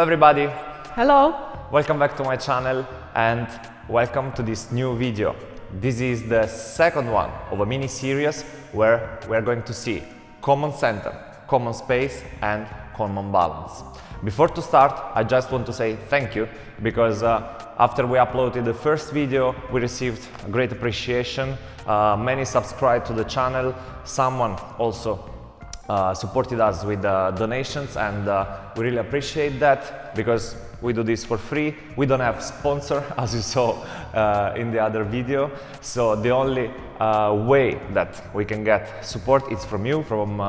everybody! Hello! Welcome back to my channel and welcome to this new video. This is the second one of a mini series where we are going to see common center, common space and common balance. Before to start, I just want to say thank you because after we uploaded the first video, we received a great appreciation. Many subscribed to the channel. Someone also supported us with donations, and we really appreciate that because we do this for free. We don't have sponsor, as you saw in the other video. So the only way that we can get support is from you, from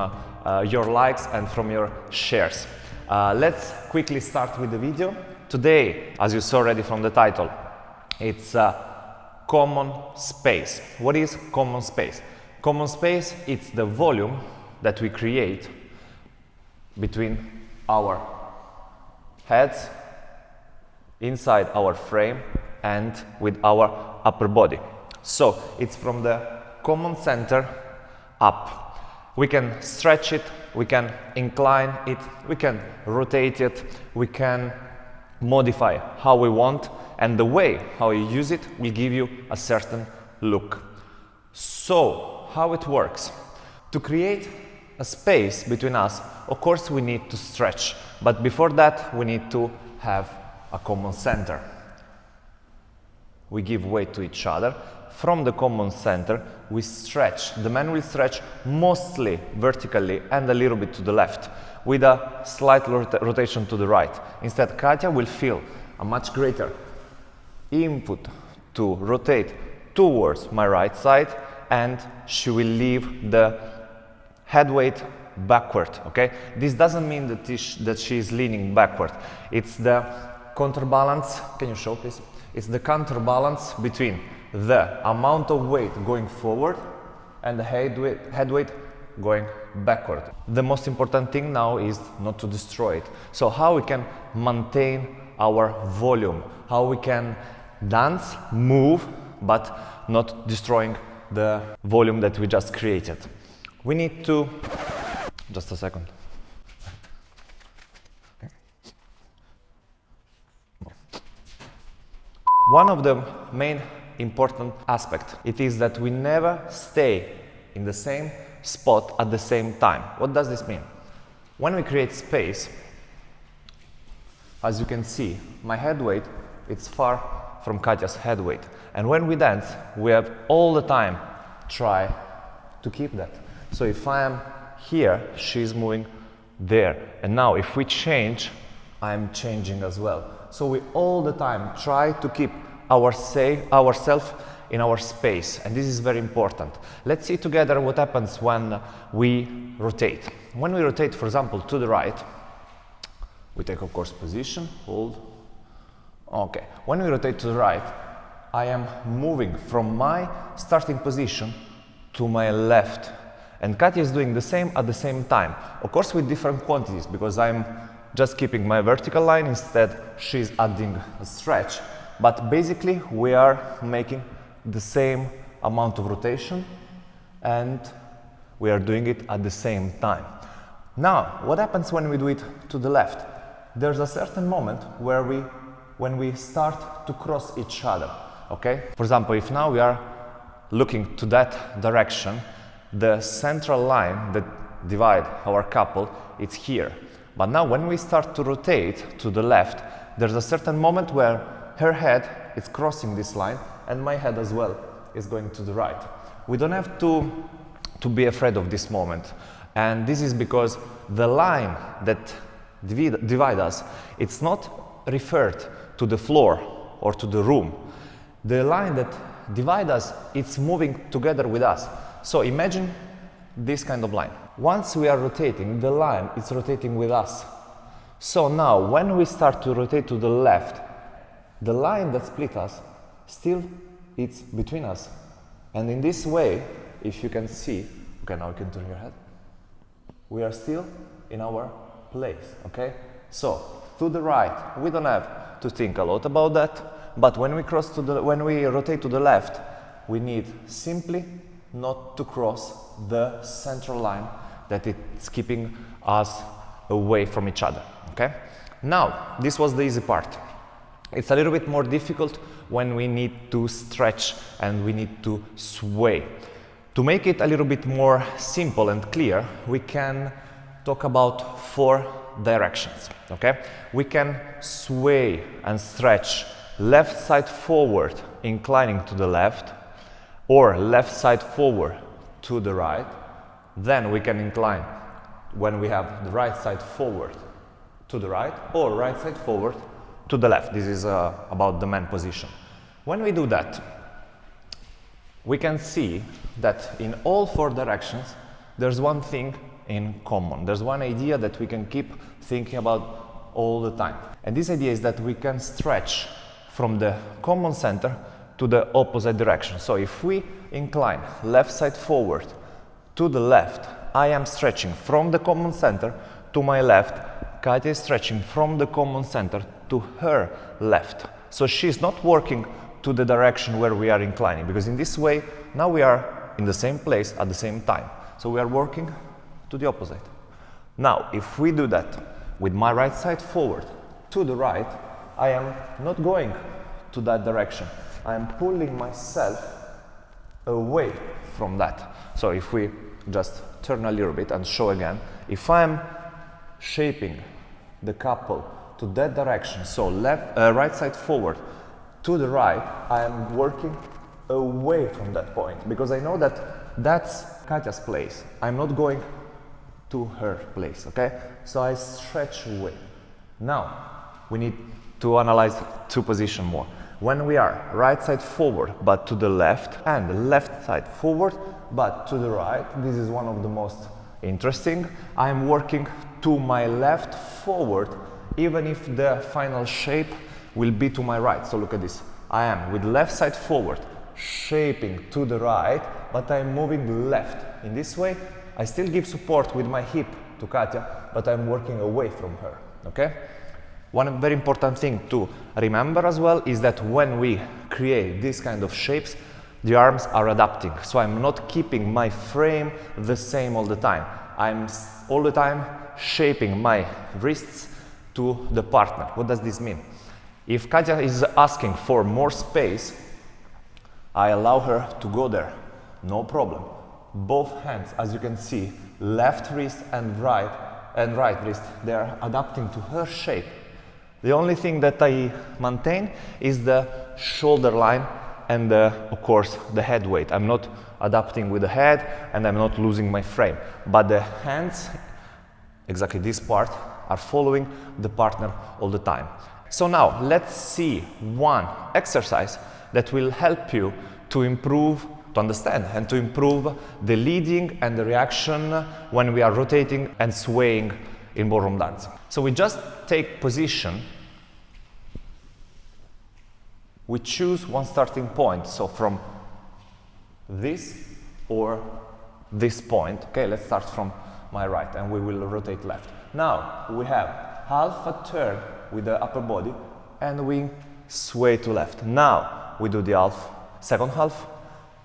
your likes and from your shares. Let's quickly start with the video. Today, as you saw already from the title, it's common space. What is common space? Common space, it's the volume that we create between our heads, inside our frame and with our upper body. So it's from the common center up. We can stretch it, we can incline it, we can rotate it, we can modify how we want, and the way how you use it will give you a certain look. So how it works? To create a space between us, of course we need to stretch, but before that we need to have a common center. We give weight to each other. From the common center we stretch. The man will stretch mostly vertically and a little bit to the left with a slight rotation to the right. Instead, Katja will feel a much greater input to rotate towards my right side, and she will leave the head weight backward, okay? This doesn't mean that she is leaning backward. It's the counterbalance. Can you show, please? It's the counterbalance between the amount of weight going forward and the head weight going backward. The most important thing now is not to destroy it. So how we can maintain our volume, how we can dance, move, but not destroying the volume that we just created. We need to, just a second. One of the main important aspects, it is that we never stay in the same spot at the same time. What does this mean? When we create space, as you can see, my head weight, it's far from Katja's head weight. And when we dance, we have all the time try to keep that. So if I am here, she's moving there. And now if we change, I'm changing as well. So we all the time try to keep ourselves in our space. And this is very important. Let's see together what happens when we rotate. When we rotate, for example, to the right, we take, of course, position, hold. Okay. When we rotate to the right, I am moving from my starting position to my left. And Katja is doing the same at the same time. Of course with different quantities, because I'm just keeping my vertical line, instead she's adding a stretch. But basically we are making the same amount of rotation and we are doing it at the same time. Now, what happens when we do it to the left? There's a certain moment where when we start to cross each other, okay? For example, if now we are looking to that direction, the central line that divides our couple, it's here. But now when we start to rotate to the left, there's a certain moment where her head is crossing this line and my head as well is going to the right. We don't have to be afraid of this moment. And this is because the line that divides us, it's not referred to the floor or to the room. The line that divides us, it's moving together with us. So imagine this kind of line. Once we are rotating, the line is rotating with us. So now, when we start to rotate to the left, the line that split us, still it's between us. And in this way, if you can see, okay, now you can turn your head, we are still in our place, okay? So, to the right, we don't have to think a lot about that, but when we rotate to the left, we need simply not to cross the central line that is keeping us away from each other, okay? Now, this was the easy part. It's a little bit more difficult when we need to stretch and we need to sway. To make it a little bit more simple and clear, we can talk about 4 directions, okay? We can sway and stretch left side forward, inclining to the left, or left side forward to the right. Then we can incline when we have the right side forward to the right, or right side forward to the left. This is about the man position. When we do that, we can see that in all 4 directions, there's one thing in common. There's one idea that we can keep thinking about all the time. And this idea is that we can stretch from the common center to the opposite direction. So if we incline left side forward to the left, I am stretching from the common center to my left. Katja is stretching from the common center to her left. So she's not working to the direction where we are inclining, because in this way, now we are in the same place at the same time. So we are working to the opposite. Now, if we do that with my right side forward to the right, I am not going to that direction. I am pulling myself away from that. So if we just turn a little bit and show again, if I am shaping the couple to that direction, so right side forward to the right, I am working away from that point, because I know that that's Katja's place. I'm not going to her place, okay? So I stretch away. Now, we need to analyze 2 positions more. When we are right side forward but to the left, and left side forward but to the right, this is one of the most interesting. I am working to my left forward, even if the final shape will be to my right. So look at this. I am with left side forward, shaping to the right, but I'm moving left. In this way, I still give support with my hip to Katja, but I'm working away from her, okay? One very important thing to remember as well is that when we create these kind of shapes, the arms are adapting. So I'm not keeping my frame the same all the time. I'm all the time shaping my wrists to the partner. What does this mean? If Katja is asking for more space, I allow her to go there, no problem. Both hands, as you can see, left wrist and right wrist, they are adapting to her shape. The only thing that I maintain is the shoulder line and of course the head weight. I'm not adapting with the head and I'm not losing my frame, but the hands, exactly this part, are following the partner all the time. So now let's see one exercise that will help you to improve, to understand and to improve the leading and the reaction when we are rotating and swaying in ballroom dancing. So we just take position, we choose one starting point, so from this or this point. Okay, let's start from my right and we will rotate left. Now we have half a turn with the upper body and we sway to left. Now we do the second half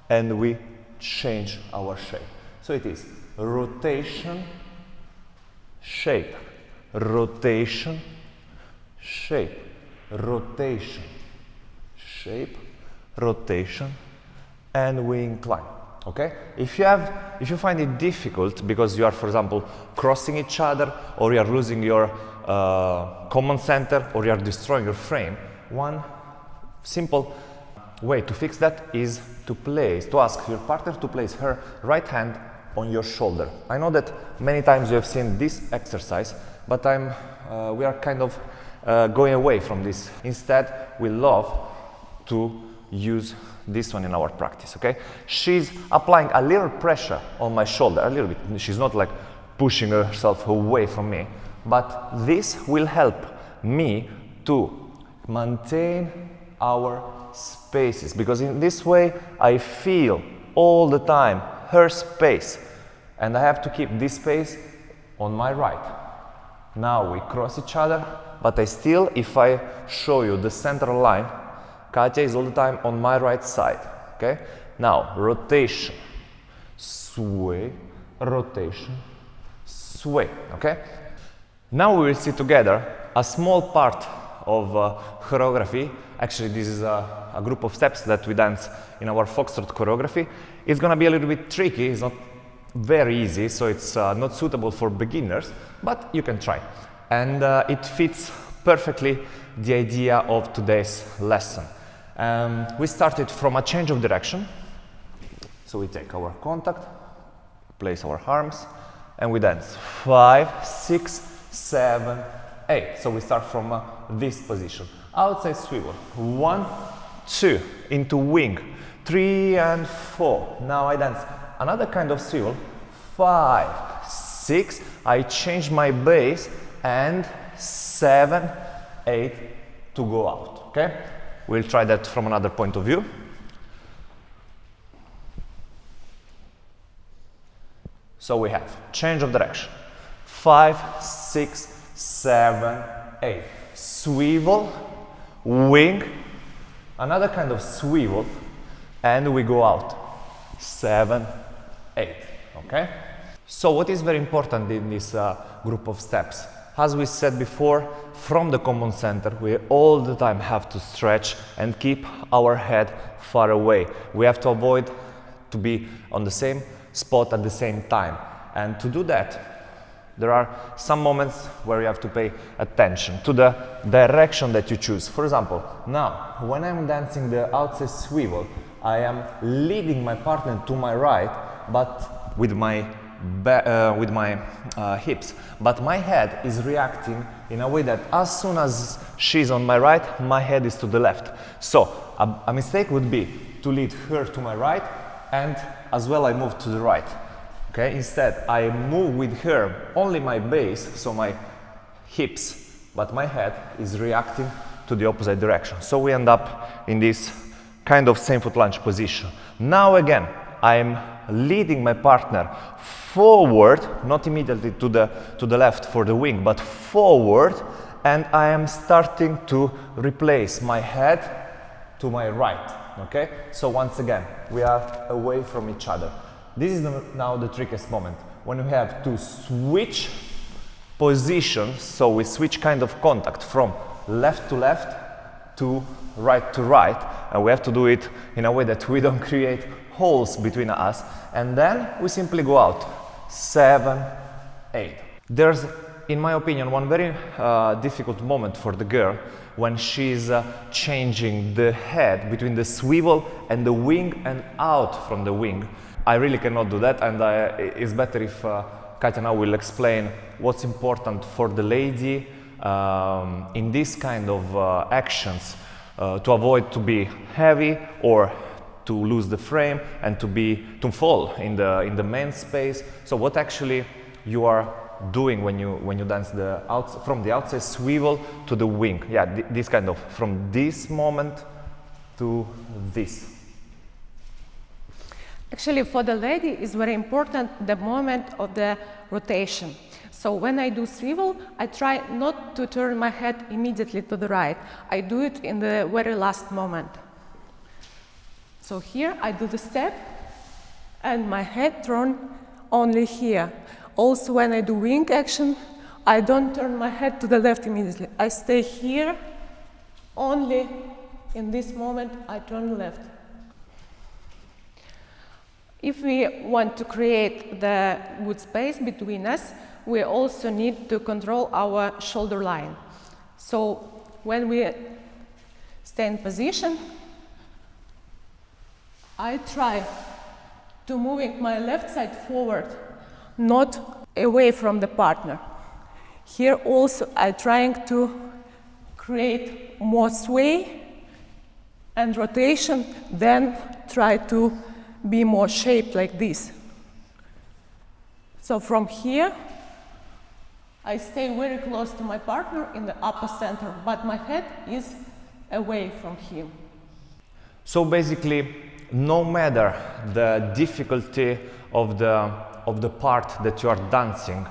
and we change our shape. So it is rotation, shape, rotation, shape, rotation, shape, rotation, and we incline. Okay? If you find it difficult because you are, for example, crossing each other, or you are losing your common center, or you are destroying your frame, one simple way to fix that is to ask your partner to place her right hand on your shoulder. I know that many times you have seen this exercise, but we are kind of going away from this. Instead, we love to use this one in our practice, okay? She's applying a little pressure on my shoulder, a little bit. She's not like pushing herself away from me, but this will help me to maintain our spaces, because in this way I feel all the time her space and I have to keep this space on my right. Now we cross each other, but if I show you the center line, Katja is all the time on my right side, okay? Now, rotation, sway, rotation, sway, okay? Now we will see together a small part of choreography. Actually, this is a group of steps that we dance in our foxtrot choreography. It's gonna be a little bit tricky. It's not very easy, so it's not suitable for beginners, but you can try. And it fits perfectly the idea of today's lesson. We started from a change of direction. So we take our contact, place our arms, and we dance 5, 6, 7, 8. So we start from this position. Outside swivel. 1, 2, into wing. 3 and 4. Now I dance another kind of swivel. 5, 6. I change my base, and 7, 8 to go out. Okay? We'll try that from another point of view. So we have change of direction. 5, 6, 7, 8. Swivel, wing, another kind of swivel, and we go out. 7, 8. Okay? So what is very important in this group of steps? As we said before, from the common center, we all the time have to stretch and keep our head far away. We have to avoid to be on the same spot at the same time. And to do that, there are some moments where you have to pay attention to the direction that you choose. For example, now, when I'm dancing the outside swivel, I am leading my partner to my right, but with my hips. But my head is reacting in a way that as soon as she's on my right, my head is to the left. So a mistake would be to lead her to my right, and as well I move to the right. Okay? Instead, I move with her only my base, so my hips, but my head is reacting to the opposite direction. So we end up in this kind of same foot lunge position. Now again, I'm leading my partner forward, not immediately to the left for the wing, but forward, and I am starting to replace my head to my right. Okay? So once again, we are away from each other. This is now the trickiest moment, when we have to switch positions, so we switch kind of contact from left to left to right, and we have to do it in a way that we don't create holes between us, and then we simply go out. 7, 8. There's, in my opinion, one very difficult moment for the girl when she's changing the head between the swivel and the wing and out from the wing. I really cannot do that, and it's better if Katja now will explain what's important for the lady in this kind of actions to avoid to be heavy or to lose the frame and to fall in the main space. So what actually you are doing when you dance from the outside swivel to the wing? Yeah, this kind of from this moment to this. Actually, for the lady, it's very important the moment of the rotation. So when I do swivel, I try not to turn my head immediately to the right. I do it in the very last moment. So here I do the step, and my head turns only here. Also, when I do wing action, I don't turn my head to the left immediately. I stay here, only in this moment I turn left. If we want to create the good space between us, we also need to control our shoulder line. So when we stay in position, I try to moving my left side forward, not away from the partner. Here also I'm trying to create more sway and rotation, then try to be more shaped like this. So from here, I stay very close to my partner in the upper center, but my head is away from him. So basically, no matter the difficulty of the part that you are dancing,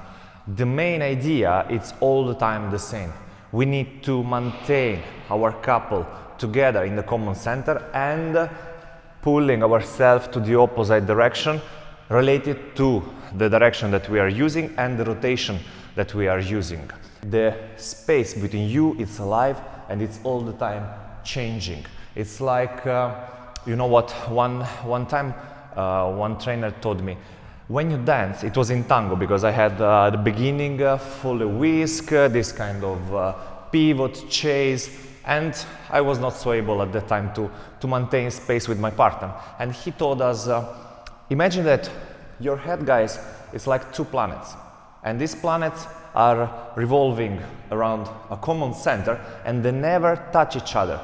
the main idea is all the time the same. We need to maintain our couple together in the common center and pulling ourselves to the opposite direction related to the direction that we are using and the rotation that we are using. The space between you, it's alive and it's all the time changing. It's like, you know what, one time one trainer told me, when you dance, it was in tango, because I had the beginning full whisk, this kind of pivot, chase, and I was not so able at the time to maintain space with my partner. And he told us, imagine that your head, guys, is like two planets, and these planets are revolving around a common center and they never touch each other.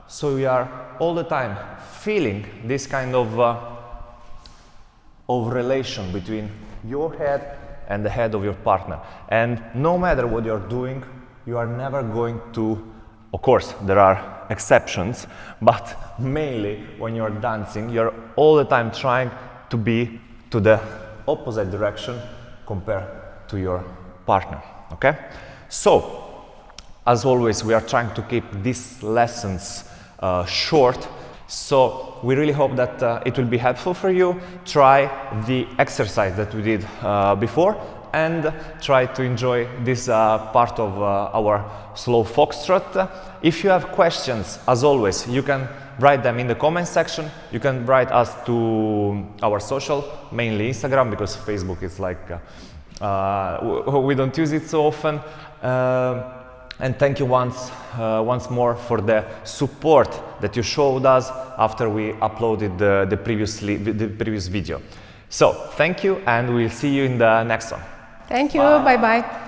So we are all the time feeling this kind of relation between your head and the head of your partner. And no matter what you're doing, you are never going to, of course, there are exceptions, but mainly when you're dancing, you're all the time trying to be to the opposite direction compared to your partner, okay? So, as always, we are trying to keep these lessons short, so we really hope that it will be helpful for you. Try the exercise that we did before and try to enjoy this part of our slow foxtrot. If you have questions, as always, you can write them in the comment section. You can write us to our social, mainly Instagram, because Facebook is like we don't use it so often. And thank you once more for the support that you showed us after we uploaded the previous video. So thank you, and we'll see you in the next one. Thank you. Bye bye.